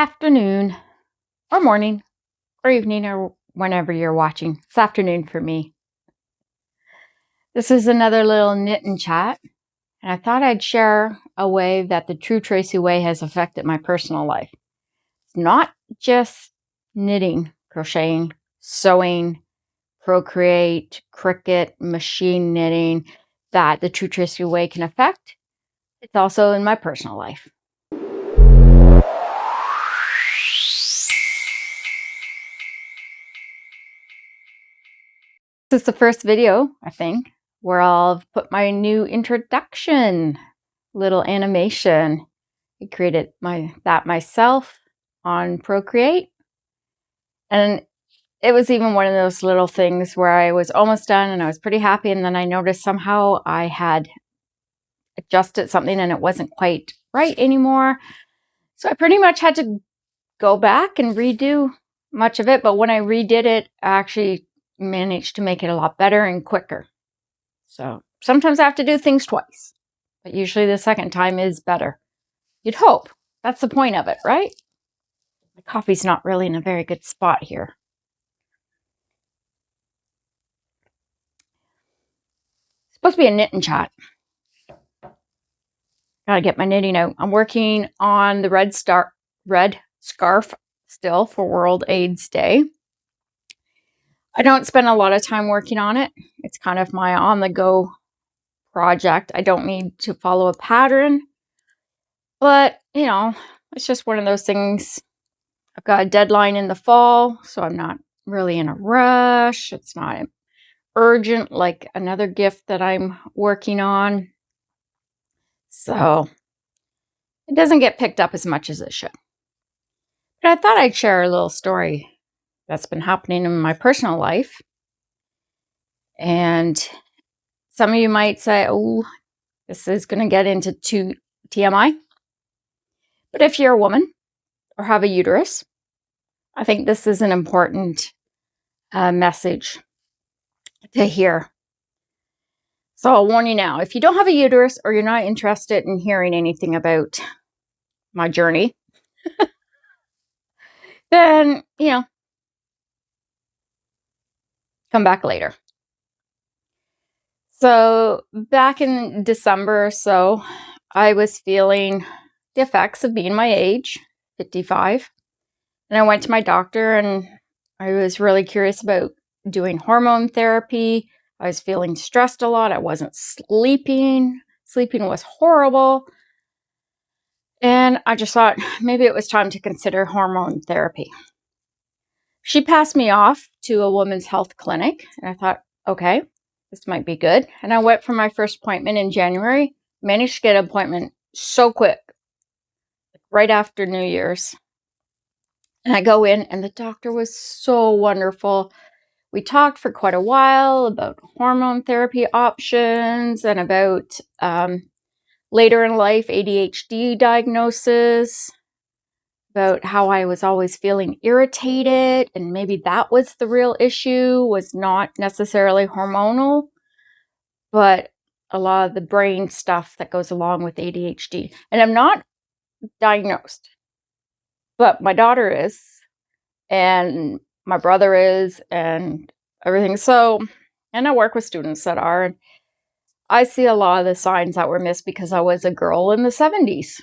afternoon, or morning, or evening, or whenever you're watching. It's afternoon for me. This is another little knit and chat, and I thought I'd share a way that the True Tracy Way has affected my personal life. It's not just knitting, crocheting, sewing, procreate, Cricut, machine knitting that the True Tracy Way can affect. It's also in my personal life. This is the first video, I think, where I'll put my new introduction little animation. I created that myself on Procreate. And it was even one of those little things where I was almost done and I was pretty happy. And then I noticed somehow I had adjusted something and it wasn't quite right anymore. So I pretty much had to go back and redo much of it. But when I redid it, I actually managed to make it a lot better and quicker. So sometimes I have to do things twice, but usually the second time is better. You'd hope. That's the point of it, right? My coffee's not really in a very good spot here. It's supposed to be a knit and chat. Gotta get my knitting out. I'm working on the red scarf still for World AIDS Day. I don't spend a lot of time working on it. It's kind of my on-the-go project. I don't need to follow a pattern, but you know, it's just one of those things. I've got a deadline in the fall, so I'm not really in a rush. It's not urgent like another gift that I'm working on. So it doesn't get picked up as much as it should. But I thought I'd share a little story that's been happening in my personal life. And some of you might say, oh, this is going to get into TMI. But if you're a woman or have a uterus, I think this is an important message to hear. So I'll warn you now, if you don't have a uterus or you're not interested in hearing anything about my journey, then, come back later. So back in December or so, I was feeling the effects of being my age, 55. And I went to my doctor and I was really curious about doing hormone therapy. I was feeling stressed a lot. I wasn't sleeping. Sleeping was horrible. And I just thought maybe it was time to consider hormone therapy. She passed me off to a women's health clinic. And I thought, okay, this might be good. And I went for my first appointment in January. Managed to get an appointment so quick, right after New Year's. And I go in and the doctor was so wonderful. We talked for quite a while about hormone therapy options and about later in life ADHD diagnosis, about how I was always feeling irritated and maybe that was the real issue, was not necessarily hormonal, but a lot of the brain stuff that goes along with ADHD. And I'm not diagnosed, but my daughter is, and my brother is, and everything. So, and I work with students that are, and I see a lot of the signs that were missed because I was a girl in the 70s.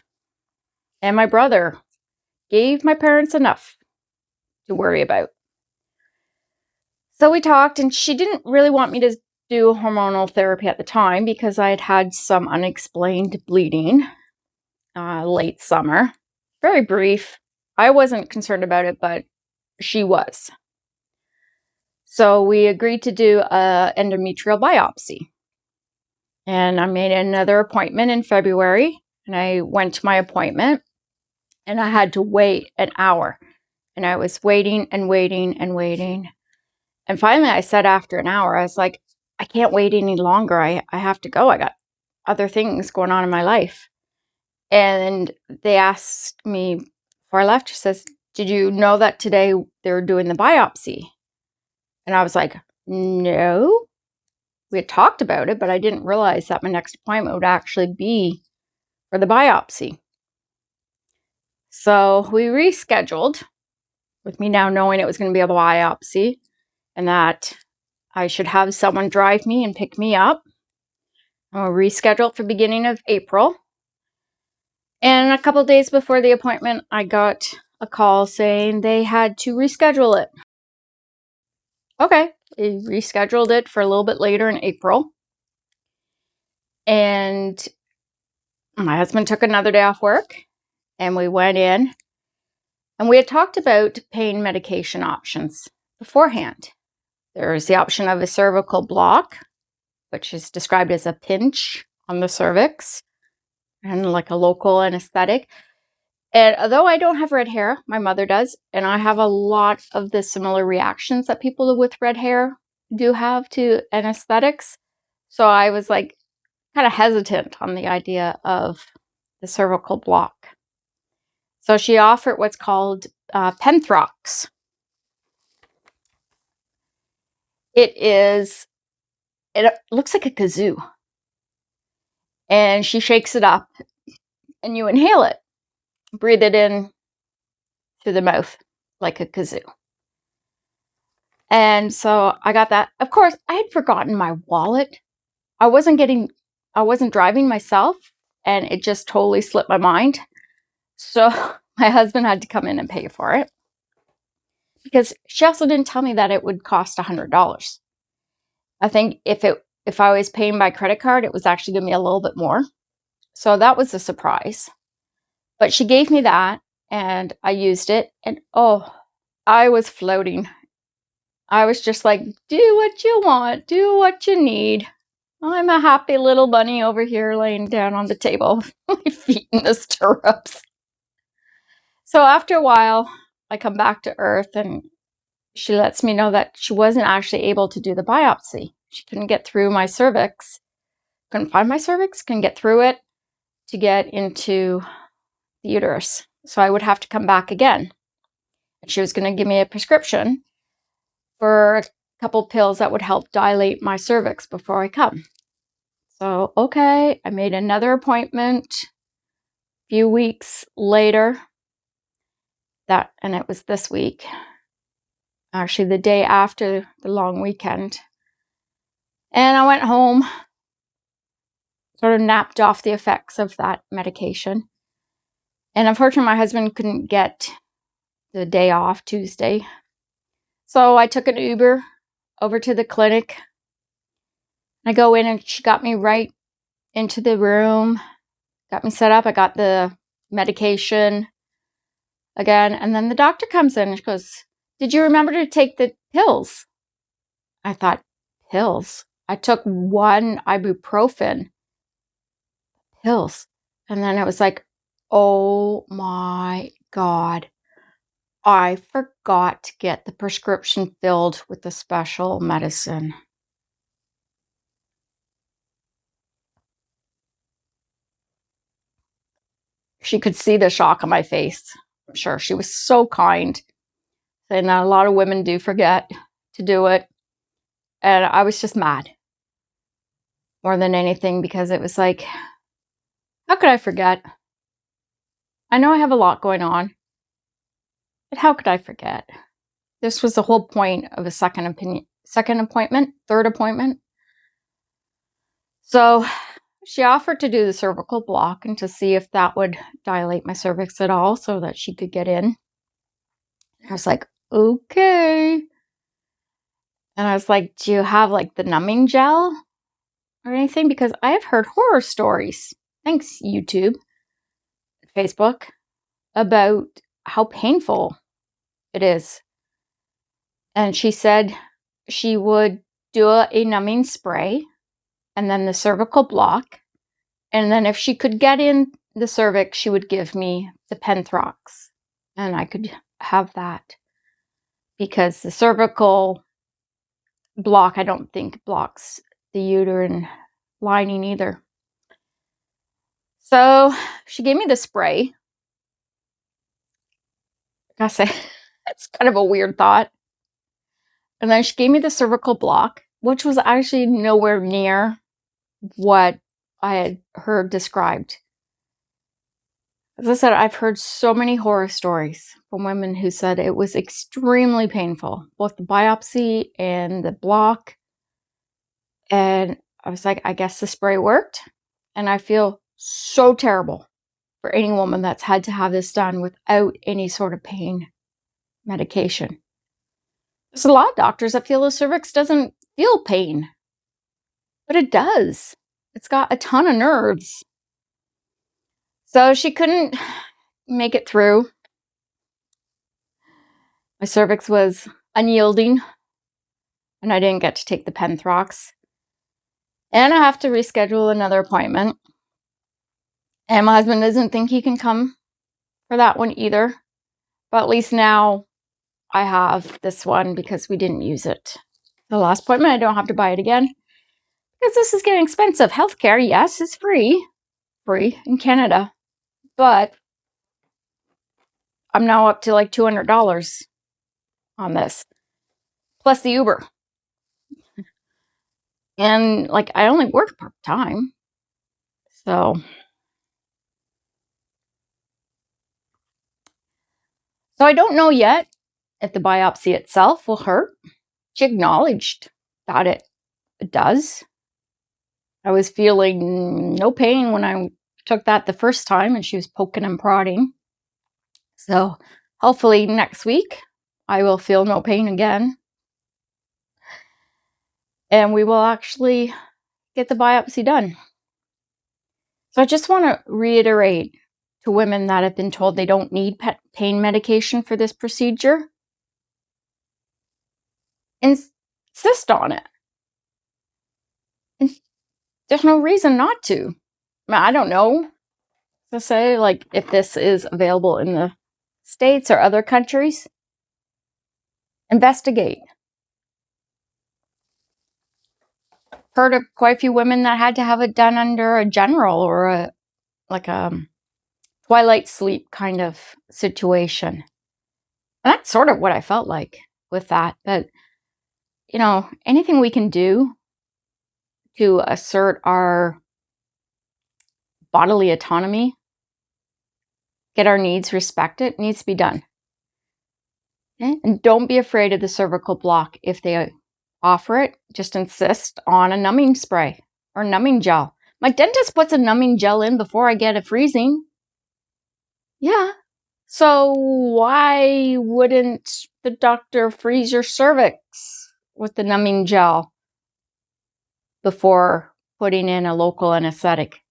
And my brother gave my parents enough to worry about. So we talked, and she didn't really want me to do hormonal therapy at the time because I had had some unexplained bleeding late summer. Very brief. I wasn't concerned about it, but she was. So we agreed to do an endometrial biopsy. And I made another appointment in February. And I went to my appointment. And I had to wait an hour. And I was waiting and waiting and waiting. And finally I said after an hour, I was like, I can't wait any longer. I have to go. I got other things going on in my life. And they asked me before I left, she says, did you know that today they're doing the biopsy? And I was like, no. We had talked about it, but I didn't realize that my next appointment would actually be for the biopsy. So we rescheduled, with me now knowing it was going to be a biopsy and that I should have someone drive me and pick me up. And we rescheduled for beginning of April. And a couple days before the appointment, I got a call saying they had to reschedule it. Okay, they rescheduled it for a little bit later in April. And my husband took another day off work and we went in and we had talked about pain medication options beforehand. There's the option of a cervical block, which is described as a pinch on the cervix and like a local anesthetic. And although I don't have red hair, my mother does, and I have a lot of the similar reactions that people with red hair do have to anesthetics. So I was like kind of hesitant on the idea of the cervical block. So she offered what's called Penthrox. It looks like a kazoo. And she shakes it up and you inhale it. Breathe it in through the mouth like a kazoo. And so I got that. Of course, I had forgotten my wallet. I wasn't driving myself, and it just totally slipped my mind. So my husband had to come in and pay for it because she also didn't tell me that it would cost $100. I think if I was paying by credit card, it was actually going to be a little bit more. So that was a surprise. But she gave me that and I used it, and oh, I was floating. I was just like, do what you want, do what you need. I'm a happy little bunny over here laying down on the table, my feet in the stirrups. So after a while, I come back to Earth and she lets me know that she wasn't actually able to do the biopsy. She couldn't get through my cervix, couldn't find my cervix, couldn't get through it to get into the uterus. So I would have to come back again. And she was going to give me a prescription for a couple pills that would help dilate my cervix before I come. So, okay, I made another appointment a few weeks later. And it was this week. Actually, the day after the long weekend. And I went home, sort of napped off the effects of that medication. And unfortunately, my husband couldn't get the day off, Tuesday. So I took an Uber over to the clinic. I go in and she got me right into the room, got me set up. I got the medication again. And then the doctor comes in and she goes, "Did you remember to take the pills?" I thought, pills? I took one ibuprofen pills. And then it was like, oh my God, I forgot to get the prescription filled with the special medicine. She could see the shock on my face. I'm sure she was so kind, saying that a lot of women do forget to do it. And I was just mad more than anything because it was like, how could I forget? I know I have a lot going on, but how could I forget? This was the whole point of a second appointment, third appointment. So she offered to do the cervical block and to see if that would dilate my cervix at all so that she could get in. I was like, okay. And I was like, do you have like the numbing gel or anything? Because I have heard horror stories, thanks YouTube, Facebook, about how painful it is. And she said she would do a numbing spray and then the cervical block. And then if she could get in the cervix, she would give me the Penthrox and I could have that. Because the cervical block, I don't think blocks the uterine lining either. So she gave me the spray. I say, it's kind of a weird thought. And then she gave me the cervical block, which was actually nowhere near what I had heard described. As I said, I've heard so many horror stories from women who said it was extremely painful, both the biopsy and the block. And I was like, I guess the spray worked. And I feel so terrible for any woman that's had to have this done without any sort of pain medication. There's a lot of doctors that feel the cervix doesn't feel pain, but it does. It's got a ton of nerves. So she couldn't make it through. My cervix was unyielding, and I didn't get to take the Penthrox. And I have to reschedule another appointment. And my husband doesn't think he can come for that one either. But at least now I have this one because we didn't use it. The last appointment, I don't have to buy it again because this is getting expensive. Healthcare, yes, is free in Canada, but I'm now up to like $200 on this, plus the Uber. And like, I only work part-time, so I don't know yet if the biopsy itself will hurt. She acknowledged that it does. I was feeling no pain when I took that the first time, and she was poking and prodding. So hopefully next week I will feel no pain again. And we will actually get the biopsy done. So I just want to reiterate to women that have been told they don't need pain medication for this procedure. Insist on it. And there's no reason not to. I don't know to say, like, if this is available in the States or other countries. Investigate. Heard of quite a few women that had to have it done under a general or a twilight sleep kind of situation. And that's sort of what I felt like with that. But, you know, anything we can do to assert our bodily autonomy, get our needs respected, needs to be done. Okay? And don't be afraid of the cervical block. If they offer it, just insist on a numbing spray or numbing gel. My dentist puts a numbing gel in before I get a freezing. Yeah. So why wouldn't the doctor freeze your cervix with the numbing gel before putting in a local anesthetic?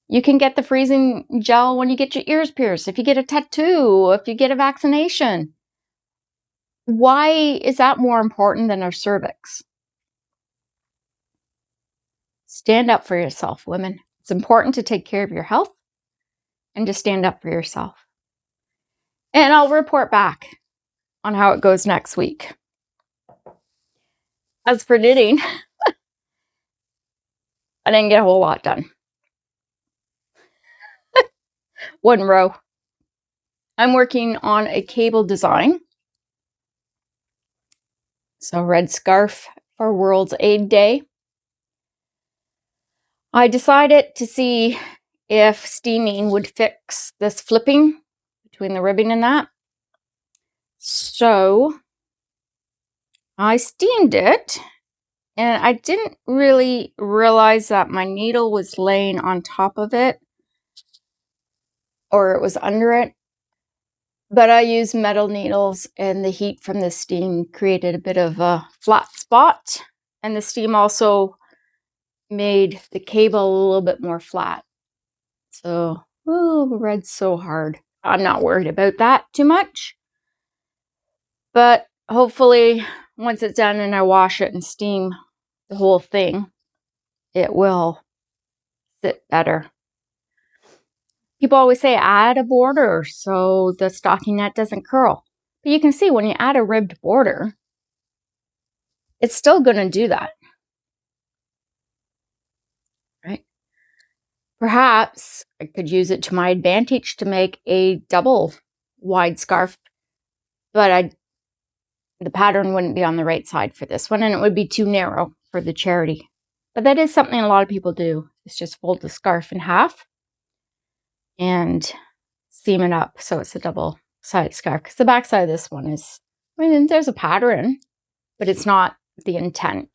You can get the freezing gel when you get your ears pierced, if you get a tattoo, if you get a vaccination. Why is that more important than our cervix? Stand up for yourself, women. It's important to take care of your health and to stand up for yourself. And I'll report back on how it goes next week. As for knitting, I didn't get a whole lot done. One row. I'm working on a cable design. So red scarf for World AIDS Day. I decided to see if steaming would fix this flipping between the ribbing and that. So I steamed it, and I didn't really realize that my needle was laying on top of it, or it was under it. But I used metal needles, and the heat from the steam created a bit of a flat spot. And the steam also made the cable a little bit more flat. So, the red's so hard. I'm not worried about that too much. But hopefully, once it's done and I wash it and steam the whole thing, it will sit better. People always say add a border so the stockinette doesn't curl. But you can see when you add a ribbed border, it's still going to do that. Right? Perhaps I could use it to my advantage to make a double wide scarf, but the pattern wouldn't be on the right side for this one, and it would be too narrow for the charity. But that is something a lot of people do. It's just fold the scarf in half and seam it up so it's a double-sided scarf. Because the back side of this one is, I mean, there's a pattern, but it's not the intent.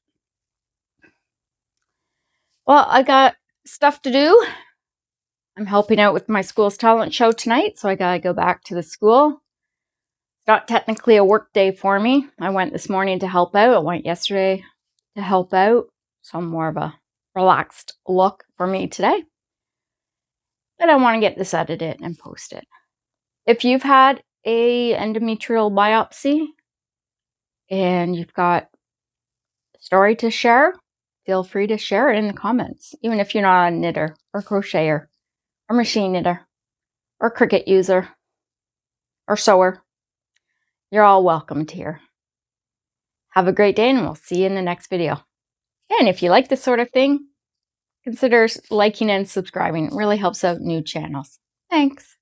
Well, I got stuff to do. I'm helping out with my school's talent show tonight, so I gotta go back to the school. It's not technically a work day for me. I went this morning to help out. I went yesterday to help out. So I'm more of a relaxed look for me today. But I want to get this edited and posted. If you've had a endometrial biopsy and you've got a story to share, feel free to share it in the comments. Even if you're not a knitter or crocheter or machine knitter or Cricut user or sewer, you're all welcomed here. Have a great day and we'll see you in the next video. And if you like this sort of thing, consider liking and subscribing. It really helps out new channels. Thanks.